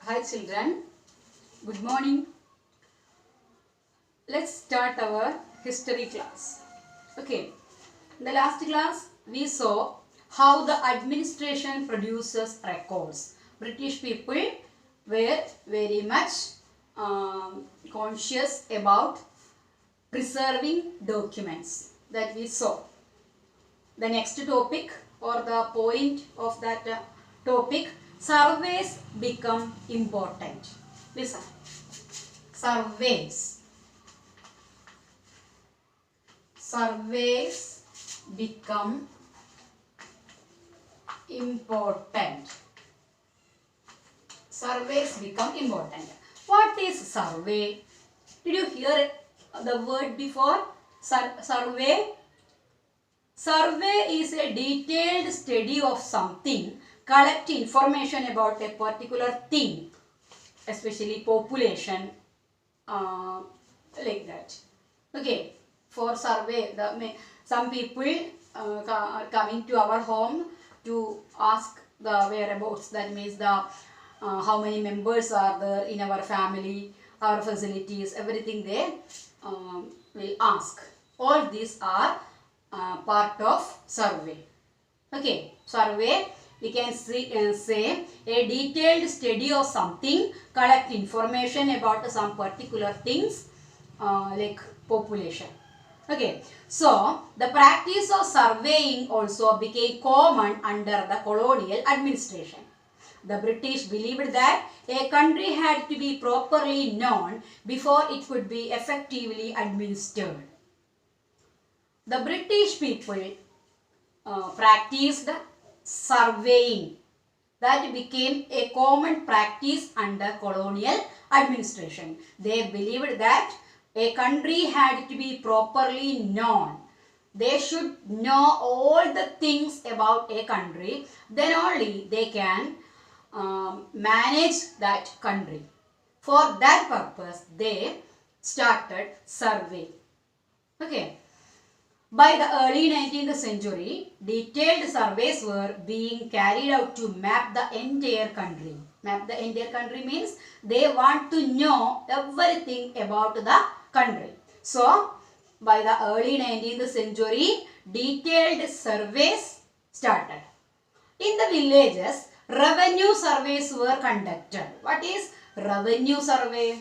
Hi children, good morning. Let's start our history class. Okay, in the last class we saw how the administration produces records. British people were very much conscious about preserving documents that we saw. The next topic or the point of that topic, surveys become important. Listen, surveys become important. Surveys become important. What is survey? Did you hear the word before? Survey. Survey is a detailed study of something, collect information about a particular thing, especially population, like that. Okay, for survey, some people are coming to our home to ask the whereabouts. That means the how many members are there in our family, our facilities, everything they will ask. All these are part of survey. Okay, survey we can say a detailed study of something, collect information about some particular things like population. Okay, so the practice of surveying also became common under the colonial administration. The British believed that a country had to be properly known before it could be effectively administered. The British people practiced surveying. That became a common practice under colonial administration. They believed that a country had to be properly known. They should know all the things about a country. Then only they can manage that country. For that purpose, they started survey. Okay. By the early 19th century, detailed surveys were being carried out to map the entire country. Map the entire country means they want to know everything about the country. So, by the early 19th century, detailed surveys started. In the villages, revenue surveys were conducted. What is revenue survey?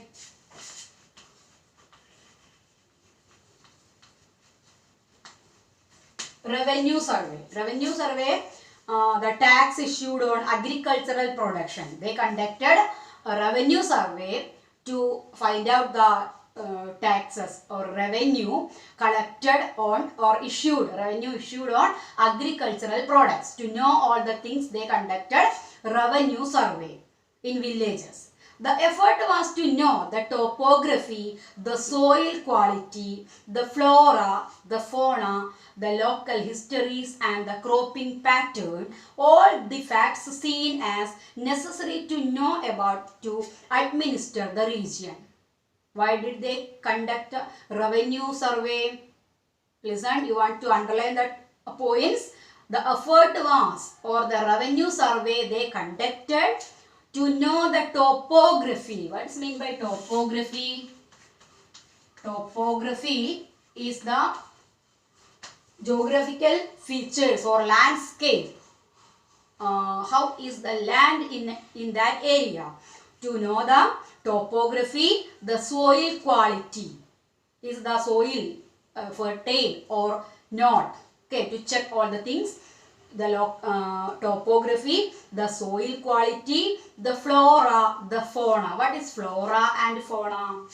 Revenue survey. Revenue survey, the tax issued on agricultural production. They conducted a revenue survey to find out the taxes or revenue collected on or revenue issued on agricultural products. To know all the things, they conducted revenue survey in villages. The effort was to know the topography, the soil quality, the flora, the fauna, the local histories and the cropping pattern, all the facts seen as necessary to know about to administer the region. Why did they conduct a revenue survey? Listen, you want to underline that points. The effort was, or the revenue survey they conducted to know the topography. What's mean by topography? Topography is the geographical features or landscape. How is the land in that area? To know the topography, the soil quality. Is the soil fertile or not? Okay, to check all the things. The topography, the soil quality, the flora, the fauna. What is flora and fauna?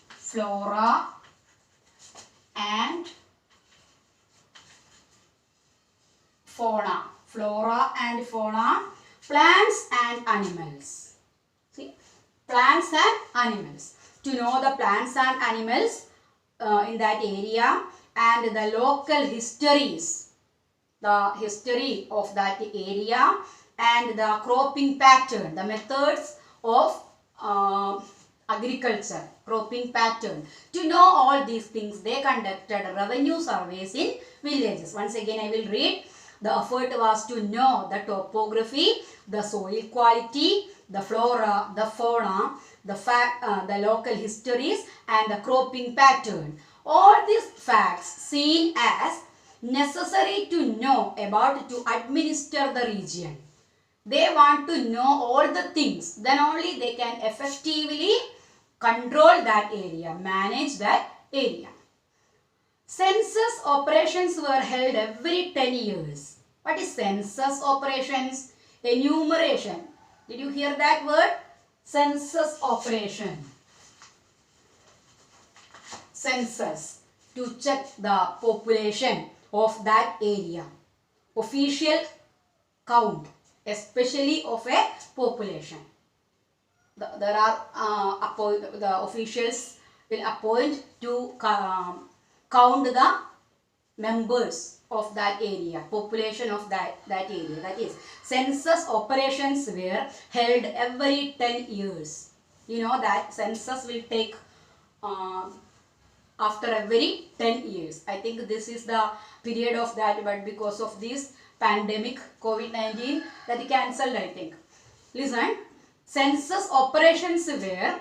Flora and fauna. Flora and fauna. Plants and animals. See, plants and animals. To know the plants and animals in that area and the local histories. The history of that area and the cropping pattern, the methods of agriculture, cropping pattern. To know all these things, they conducted revenue surveys in villages. Once again, I will read. The effort was to know the topography, the soil quality, the flora, the fauna, the local histories and the cropping pattern. All these facts seen as necessary to know about to administer the region. They want to know all the things, then only they can effectively control that area, manage that area. Census operations were held every 10 years. What is census operations? Enumeration. Did you hear that word? Census operation. Census, to check the population of that area. Official count, especially of a population. There are the officials will appoint to count the members of that area, population of that area. That is, census operations were held every 10 years. You know that census will take after every 10 years. I think this is the period of that, but because of this pandemic COVID-19 that cancelled, I think. Listen, census operations were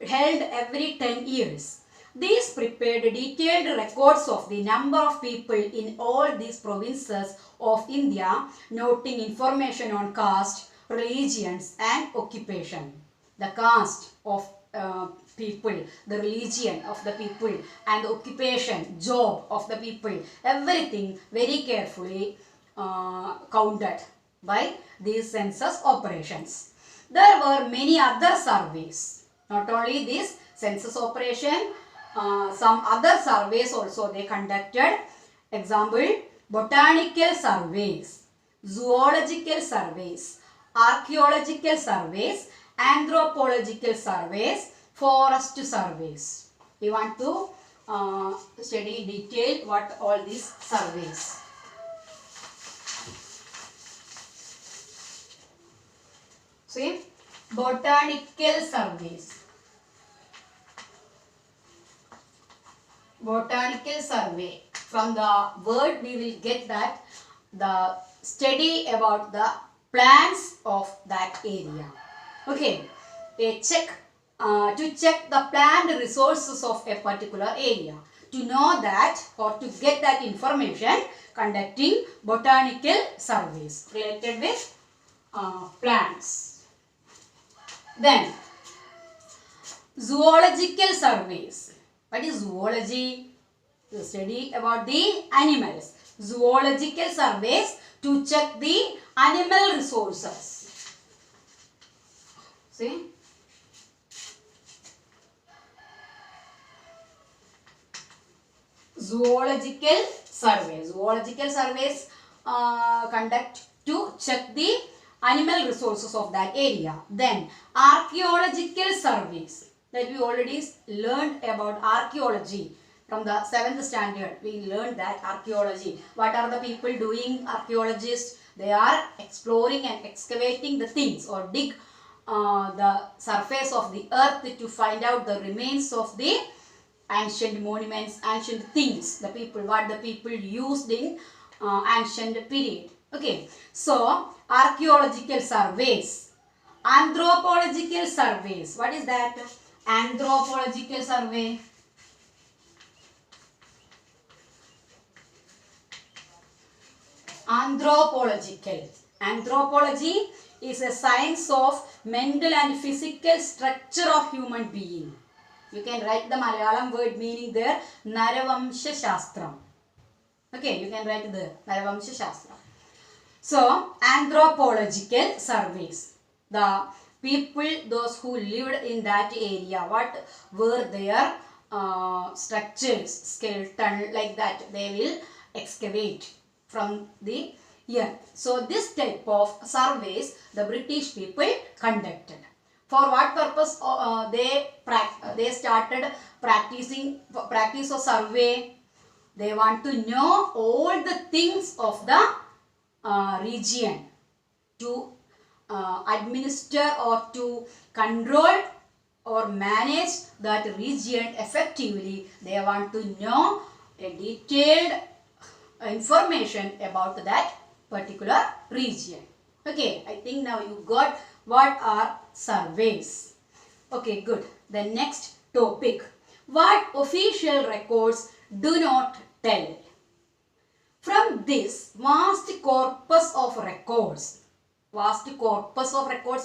held every 10 years. These prepared detailed records of the number of people in all these provinces of India, noting information on caste, religions and occupation. The caste of people, the religion of the people and the occupation, job of the people, everything very carefully counted by these census operations. There were many other surveys. Not only this census operation, some other surveys also they conducted. Example, botanical surveys, zoological surveys, archaeological surveys, anthropological surveys, forest surveys. We want to study in detail what all these surveys. See, botanical surveys. Botanical survey. From the word we will get that the study about the plants of that area. Okay, to check the plant resources of a particular area. To know that or to get that information, conducting botanical surveys related with plants. Then zoological surveys. What is zoology? The study about the animals. Zoological surveys to check the animal resources. See? Zoological surveys. Zoological surveys conduct to check the animal resources of that area. Then archaeological surveys. That we already learned about archaeology from the 7th standard. We learned that archaeology. What are the people doing? Archaeologists, they are exploring and excavating the things or dig the surface of the earth to find out the remains of the ancient monuments, ancient things, the people, what the people used in ancient period. Okay, so archaeological surveys, anthropological surveys. What is that? Anthropological survey. Anthropological. Anthropology is a science of mental and physical structure of human being. You can write the Malayalam word meaning there, Naravamsha Shastram. Okay, you can write the Naravamsha Shastram. So, anthropological surveys. The people, those who lived in that area, what were their structures, skeleton, like that, they will excavate from the earth. So, this type of surveys the British people conducted. For what purpose they started practice of survey? They want to know all the things of the region to administer or to control or manage that region effectively. They want to know a detailed information about that particular region. Okay, I think now you got What are surveys? Okay, good. The next topic. What official records do not tell? From this vast corpus of records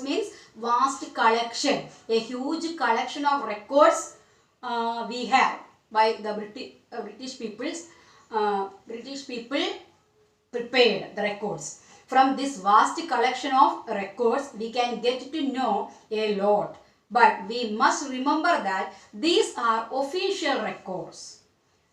means vast collection, a huge collection of records we have by the British people prepared the records. From this vast collection of records, we can get to know a lot. But we must remember that these are official records.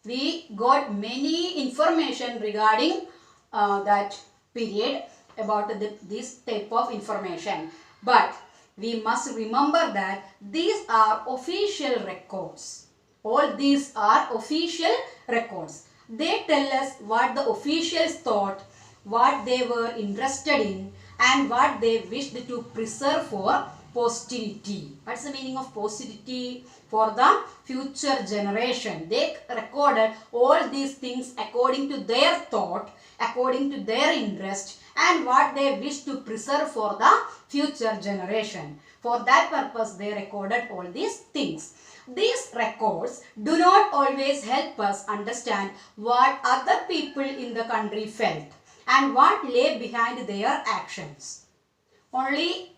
We got many information regarding that period about this type of information. But we must remember that these are official records. All these are official records. They tell us what the officials thought, what they were interested in, and what they wished to preserve for posterity. What's the meaning of posterity? For the future generation. They recorded all these things according to their thought, according to their interest, and what they wish to preserve for the future generation. For that purpose, they recorded all these things. These records do not always help us understand what other people in the country felt and what lay behind their actions. Only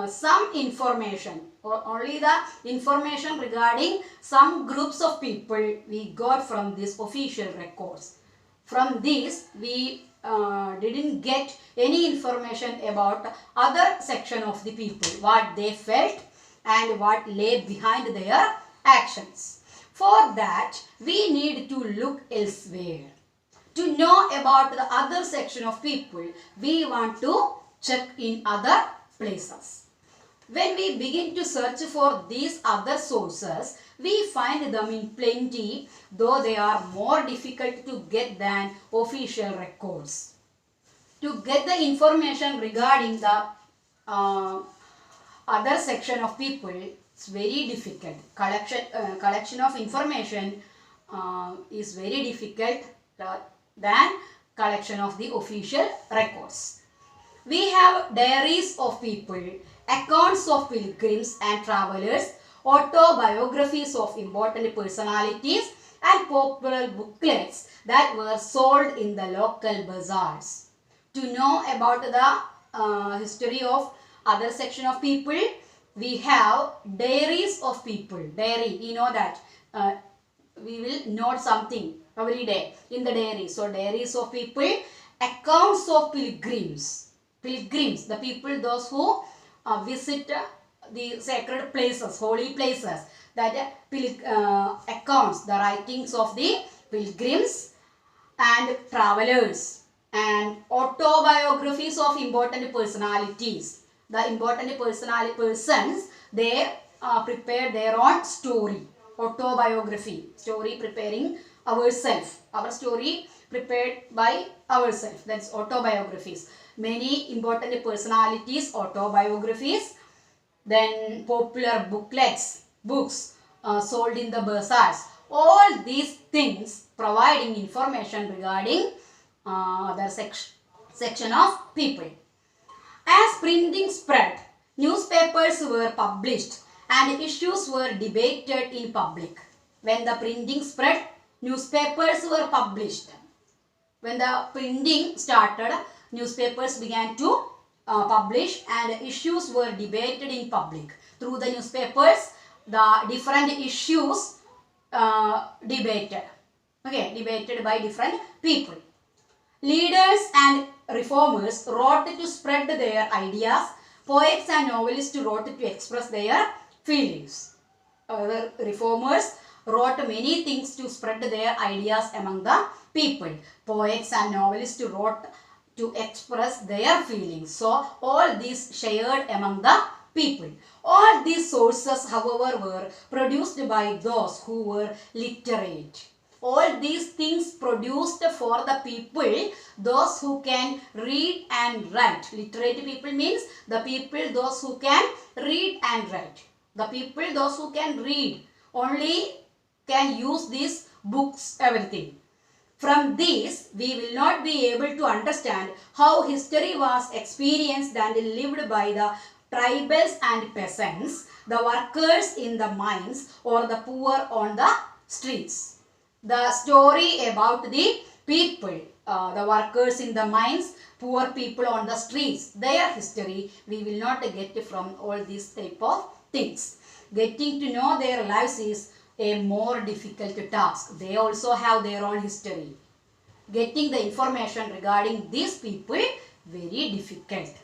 some information, or only the information regarding some groups of people we got from these official records. From this, we didn't get any information about other section of the people, what they felt and what lay behind their actions. For that, we need to look elsewhere. To know about the other section of people, we want to check in other places. When we begin to search for these other sources, we find them in plenty, though they are more difficult to get than official records. To get the information regarding the other section of people, it's very difficult. Collection of information is very difficult than collection of the official records. We have diaries of people, accounts of pilgrims and travelers, autobiographies of important personalities, and popular booklets that were sold in the local bazaars. To know about the history of other section of people, we have diaries of people. Diary, you know that we will note something every day in the diary. So, diaries of people, accounts of pilgrims. Pilgrims, the people, those who visit the sacred places, holy places. That accounts, the writings of the pilgrims and travelers, and autobiographies of important personalities. The important persons, they prepare their own story. Autobiography, story preparing ourselves. Our story prepared by ourselves. That's autobiographies. Many important personalities, autobiographies. Then popular booklets, books sold in the bazaars. All these things providing information regarding other section of people. As printing spread, newspapers were published and issues were debated in public. When the printing spread, newspapers were published. When the printing started, newspapers began to publish and issues were debated in public. Through the newspapers, the different issues debated. Okay, debated by different people. Leaders and reformers wrote to spread their ideas. Poets and novelists wrote to express their feelings. The reformers wrote many things to spread their ideas among the people. Poets and novelists wrote to express their feelings. So, all these shared among the people. All these sources, however, were produced by those who were literate. All these things produced for the people, those who can read and write. Literate people means the people, those who can read and write. The people, those who can read, only can use these books, everything. From this, we will not be able to understand how history was experienced and lived by the tribals and peasants, the workers in the mines or the poor on the streets. The story about the people, the workers in the mines, poor people on the streets, their history we will not get from all these type of things. Getting to know their lives is a more difficult task. They also have their own history. Getting the information regarding these people very difficult.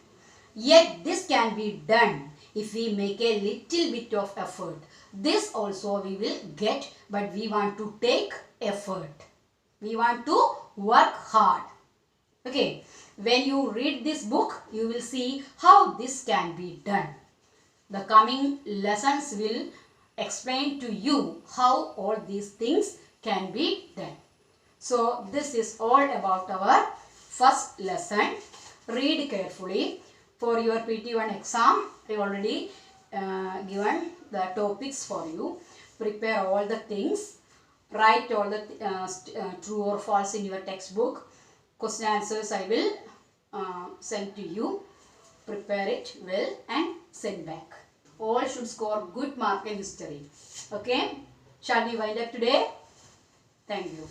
Yet this can be done if we make a little bit of effort. This also we will get, but we want to take effort. We want to work hard. Okay, when you read this book, you will see how this can be done. The coming lessons will explain to you how all these things can be done. So this is all about our first lesson. Read carefully. For your PT1 exam, I already given the topics for you. Prepare all the things. Write all the true or false in your textbook. Question answers I will send to you. Prepare it well and send back. All should score good mark in history. Okay? Shall we wind up today? Thank you.